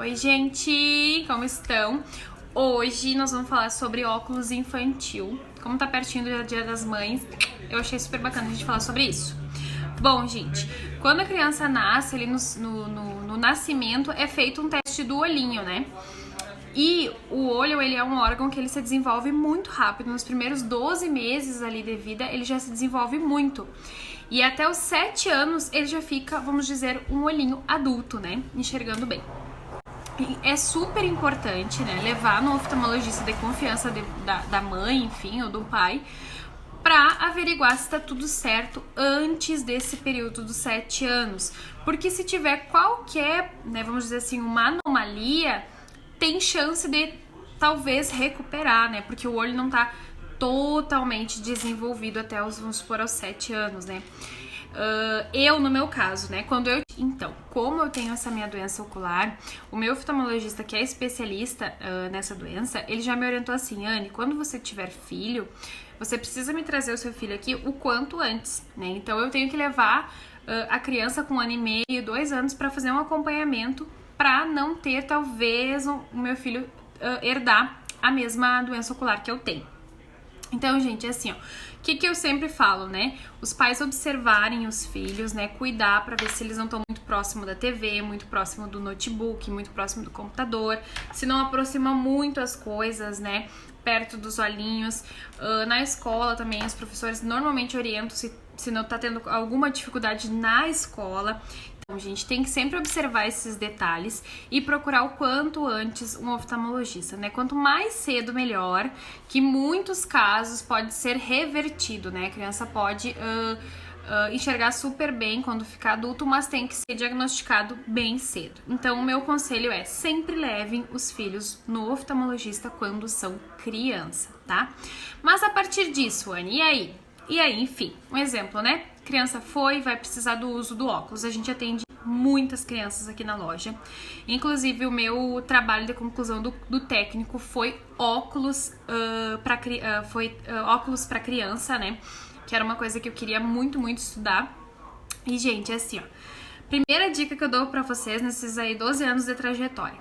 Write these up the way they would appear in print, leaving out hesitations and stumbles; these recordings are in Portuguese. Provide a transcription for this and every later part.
Oi, gente! Como estão? Hoje nós vamos falar sobre óculos infantil. Como tá pertinho do Dia das Mães, eu achei super bacana a gente falar sobre isso. Bom, gente, quando a criança nasce, ali no nascimento, é feito um teste do olhinho, né? E o olho, ele é um órgão que ele se desenvolve muito rápido. Nos primeiros 12 meses ali de vida, ele já se desenvolve muito. E até os 7 anos, ele já fica, vamos dizer, um olhinho adulto, né? Enxergando bem. E é super importante, né? Levar no oftalmologista de confiança da mãe, enfim, ou do pai, para averiguar se está tudo certo antes desse período dos 7 anos. Porque se tiver qualquer, né, vamos dizer assim, uma anomalia, tem chance de talvez recuperar, né? Porque o olho não tá totalmente desenvolvido até os, vamos supor, aos 7 anos, né? No meu caso, né? Então, como eu tenho essa minha doença ocular, o meu oftalmologista, que é especialista nessa doença, ele já me orientou assim: Anne, quando você tiver filho, você precisa me trazer o seu filho aqui o quanto antes, né? Então, eu tenho que levar a criança com 1 ano e meio, 2 anos, para fazer um acompanhamento, para não ter, talvez, o meu filho herdar a mesma doença ocular que eu tenho. Então, gente, assim, ó, o que eu sempre falo, né? Os pais observarem os filhos, né? Cuidar pra ver se eles não estão muito próximo da TV, muito próximo do notebook, muito próximo do computador, se não aproxima muito as coisas, né? Perto dos olhinhos. Na escola também, os professores normalmente orientam se não tá tendo alguma dificuldade na escola. Então, gente, tem que sempre observar esses detalhes e procurar o quanto antes um oftalmologista, né? Quanto mais cedo, melhor, que em muitos casos pode ser revertido, né? A criança pode enxergar super bem quando ficar adulto, mas tem que ser diagnosticado bem cedo. Então, o meu conselho é: sempre levem os filhos no oftalmologista quando são criança, tá? Mas a partir disso, Anne, e aí, enfim, um exemplo, né? Criança vai precisar do uso do óculos. A gente atende muitas crianças aqui na loja. Inclusive, o meu trabalho de conclusão do técnico foi óculos para criança, né? Que era uma coisa que eu queria muito, muito estudar. E, gente, é assim, ó. Primeira dica que eu dou pra vocês nesses aí 12 anos de trajetória.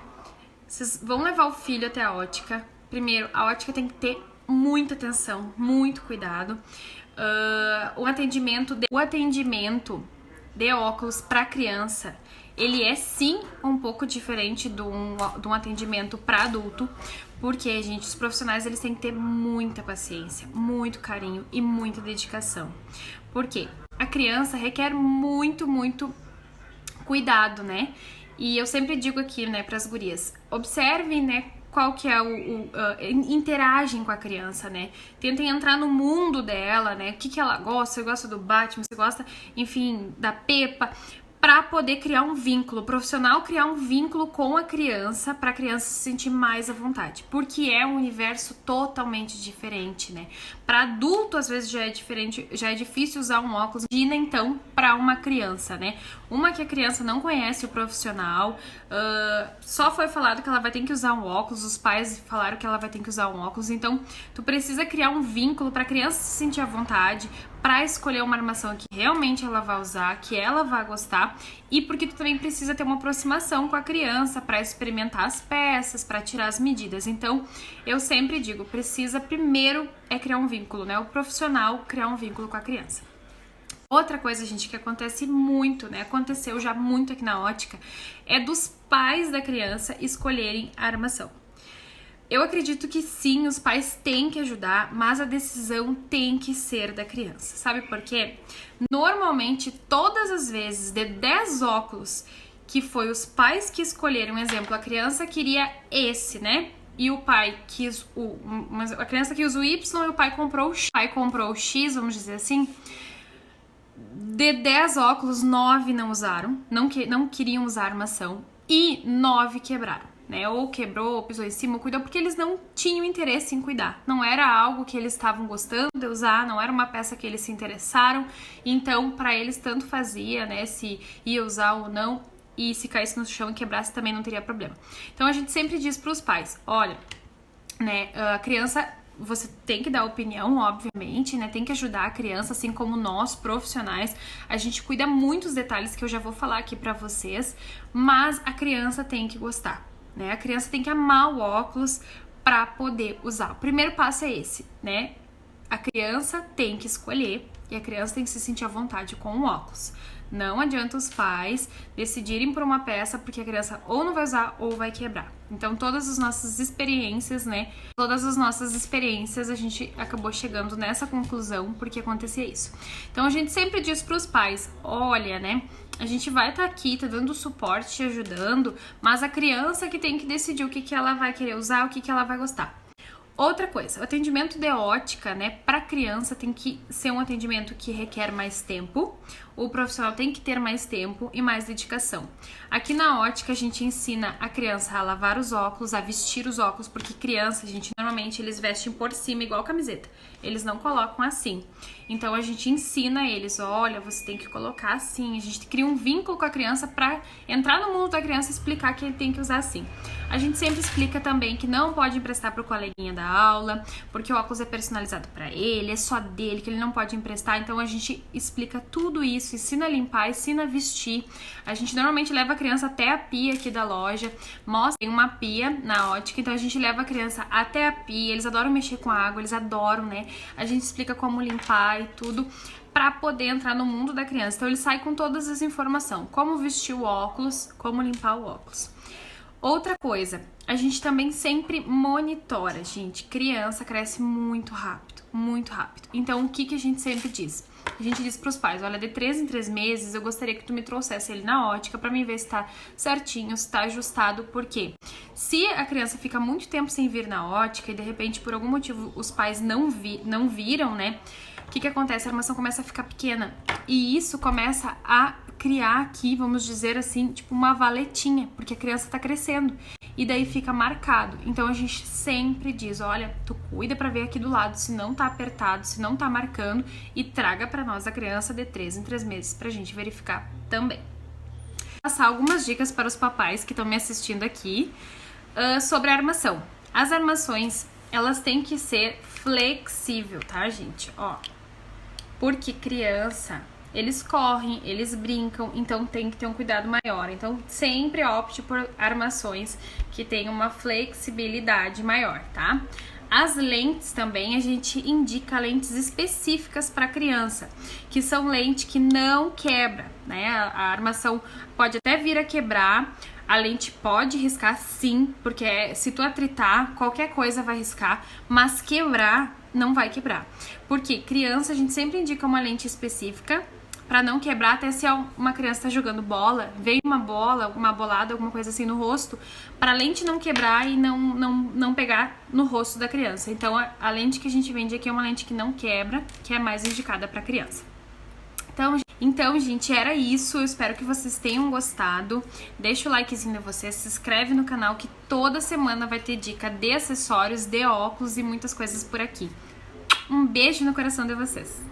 Vocês vão levar o filho até a ótica. Primeiro, a ótica tem que ter muita atenção, muito cuidado. O atendimento de óculos para criança, ele é sim um pouco diferente de um atendimento para adulto, porque, gente, os profissionais eles têm que ter muita paciência, muito carinho e muita dedicação. Porque a criança requer muito, muito cuidado, né? E eu sempre digo aqui, né, para as gurias, observem, né, qual que é interagem com a criança, né? Tentem entrar no mundo dela, né? O que ela gosta, você gosta do Batman, você gosta, enfim, da Peppa, para poder criar um vínculo, o profissional criar um vínculo com a criança, para a criança se sentir mais à vontade, porque é um universo totalmente diferente, né? Para adulto às vezes já é diferente, já é difícil usar um óculos, imagina então para uma criança, né? Uma que a criança não conhece o profissional, só foi falado que ela vai ter que usar um óculos, os pais falaram que ela vai ter que usar um óculos, então tu precisa criar um vínculo para a criança se sentir à vontade, para escolher uma armação que realmente ela vai usar, que ela vai gostar, e porque tu também precisa ter uma aproximação com a criança para experimentar as peças, para tirar as medidas. Então, eu sempre digo, precisa primeiro criar um vínculo, né? O profissional criar um vínculo com a criança. Outra coisa, gente, que acontece muito, né? Aconteceu já muito aqui na ótica, é dos pais da criança escolherem a armação. Eu acredito que sim, os pais têm que ajudar, mas a decisão tem que ser da criança. Sabe por quê? Normalmente, todas as vezes, de 10 óculos que foi os pais que escolheram, exemplo, a criança queria esse, né? E o pai quis a criança quis o Y e o pai comprou o X. O pai comprou o X, vamos dizer assim. De 10 óculos, 9 não usaram, não queriam usar armação e 9 quebraram. Né, ou quebrou, ou pisou em cima, ou cuidou, porque eles não tinham interesse em cuidar. Não era algo que eles estavam gostando de usar, não era uma peça que eles se interessaram. Então, para eles, tanto fazia, né, se ia usar ou não, e se caísse no chão e quebrasse também não teria problema. Então, a gente sempre diz para os pais: olha, né, a criança você tem que dar opinião, obviamente, né? Tem que ajudar a criança, assim como nós, profissionais. A gente cuida muito dos detalhes que eu já vou falar aqui pra vocês, mas a criança tem que gostar, né? A criança tem que amar o óculos pra poder usar. O primeiro passo é esse, né? A criança tem que escolher e a criança tem que se sentir à vontade com o óculos. Não adianta os pais decidirem por uma peça porque a criança ou não vai usar ou vai quebrar. Então, todas as nossas experiências, né? Todas as nossas experiências, a gente acabou chegando nessa conclusão porque acontecia isso. Então, a gente sempre diz pros pais, olha, né? A gente vai estar aqui, tá dando suporte, te ajudando, mas a criança que tem que decidir o que ela vai querer usar, o que ela vai gostar. Outra coisa, o atendimento de ótica, né, para criança tem que ser um atendimento que requer mais tempo, o profissional tem que ter mais tempo e mais dedicação. Aqui na ótica a gente ensina a criança a lavar os óculos, a vestir os óculos, porque criança, gente, normalmente eles vestem por cima igual camiseta, eles não colocam assim. Então a gente ensina eles, olha, você tem que colocar assim, a gente cria um vínculo com a criança para entrar no mundo da criança e explicar que ele tem que usar assim. A gente sempre explica também que não pode emprestar pro coleguinha da aula, porque o óculos é personalizado para ele, é só dele, que ele não pode emprestar. Então a gente explica tudo isso, ensina a limpar, ensina a vestir. A gente normalmente leva a criança até a pia aqui da loja, mostra, tem uma pia na ótica, então a gente leva a criança até a pia, eles adoram mexer com a água, eles adoram, né? A gente explica como limpar e tudo para poder entrar no mundo da criança. Então ele sai com todas as informações, como vestir o óculos, como limpar o óculos. Outra coisa, a gente também sempre monitora, gente. Criança cresce muito rápido, muito rápido. Então, o que a gente sempre diz? A gente diz pros pais, olha, de 3 em 3 meses eu gostaria que tu me trouxesse ele na ótica pra mim ver se tá certinho, se tá ajustado, porque se a criança fica muito tempo sem vir na ótica e de repente por algum motivo os pais não viram, né? O que acontece? A armação começa a ficar pequena e isso começa a criar aqui, vamos dizer assim, tipo uma valetinha, porque a criança tá crescendo e daí fica marcado. Então a gente sempre diz, olha, tu cuida pra ver aqui do lado se não tá apertado, se não tá marcando e traga pra nós a criança de 3 em 3 meses pra gente verificar também. Vou passar algumas dicas para os papais que estão me assistindo aqui sobre a armação. As armações, elas têm que ser flexível, tá, gente? Ó, porque criança, eles correm, eles brincam, então tem que ter um cuidado maior. Então sempre opte por armações que tenham uma flexibilidade maior, tá? As lentes também, a gente indica lentes específicas para criança, que são lentes que não quebra, né? A armação pode até vir a quebrar, a lente pode riscar sim, porque se tu atritar, qualquer coisa vai riscar, mas quebrar não vai quebrar. Porque criança, a gente sempre indica uma lente específica para não quebrar, até se uma criança tá jogando bola, veio uma bola, alguma bolada, alguma coisa assim no rosto, para a lente não quebrar e não pegar no rosto da criança. Então a lente que a gente vende aqui é uma lente que não quebra, que é mais indicada para criança. Então, gente, era isso. Eu espero que vocês tenham gostado. Deixa o likezinho de vocês, se inscreve no canal que toda semana vai ter dica de acessórios, de óculos e muitas coisas por aqui. Um beijo no coração de vocês.